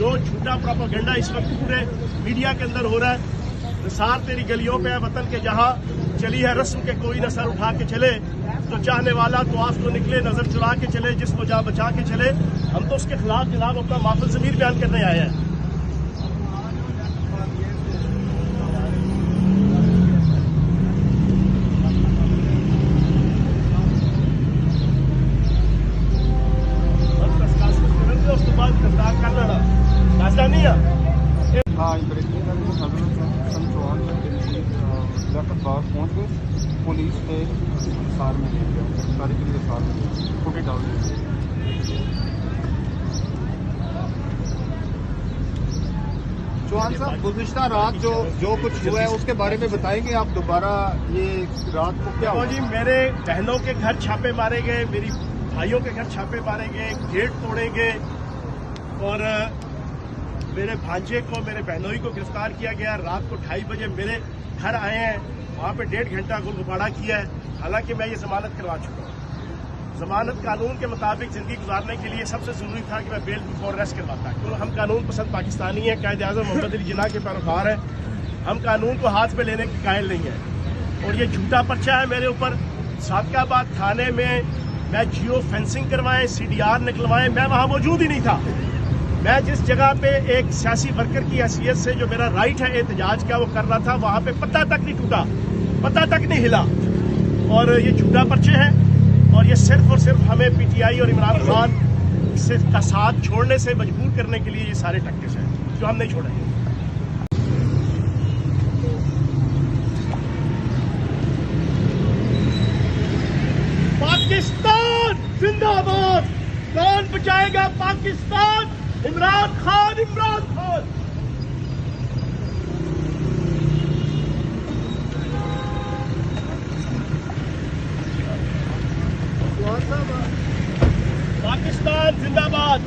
जो झूठा प्रोपेगेंडा इस वक्त पूरे मीडिया के अंदर हो रहा है। निसार तेरी गलियों पे है वतन के जहां, चली है रस्म के कोई न सर उठा के चले, तो चाहने वाला तो आस तो निकले, नजर चुरा के चले, जिसको जा बचा के चले। हम तो उसके खिलाफ जनाब अपना माफिल ज़मीर बयान करने आए हैं। पहुँच गए पुलिस के सार में ले गया, गिरफ्तारी के लिए सार में छोटे डाल दिए। चौहान साहब, गुज़िश्ता रात जो कुछ हुआ है उसके बारे में बताएंगे आप दोबारा? ये रात को क्या हुआ? जी, मेरे बहनों के घर छापे मारे गए, मेरी भाइयों के घर छापे मारे गए, गेट तोड़े गए और मेरे भांजे को, मेरे बहनोई को गिरफ्तार किया गया। रात को 2:30 बजे मेरे घर आए हैं, वहां पे 1.5 घंटा गुलगुबाड़ा किया है। हालांकि मैं ये जमानत करवा चुका हूँ। जमानत कानून के मुताबिक जिंदगी गुजारने के लिए सबसे जरूरी था कि मैं बेल बिफोर अरेस्ट करवाता, क्योंकि हम कानून पसंद पाकिस्तानी हैं, कायद आज़म मोहम्मद अली जिन्ना के पैरोकार हैं। हम कानून को हाथ में लेने के कायल नहीं है। और ये झूठा पर्चा है मेरे ऊपर। सादकाबाद थाने में मैं जियो फेंसिंग करवाएं, CDR निकलवाएं, मैं वहां मौजूद ही नहीं था। मैं जिस जगह पे एक सियासी वर्कर की हैसियत से जो मेरा राइट है एहतजाज का वो कर रहा था, वहां पे पत्ता तक नहीं टूटा, पत्ता तक नहीं हिला। और ये झूठा पर्चे हैं और ये सिर्फ और सिर्फ हमें PTI और इमरान खान से का साथ छोड़ने से मजबूर करने के लिए ये सारे टैक्टिक्स हैं जो हम नहीं छोड़ेंगे। पाकिस्तान जिंदाबाद, कौन बचाएगा पाकिस्तान? इमरान खान, इमरान खान। पाकिस्तान जिंदाबाद।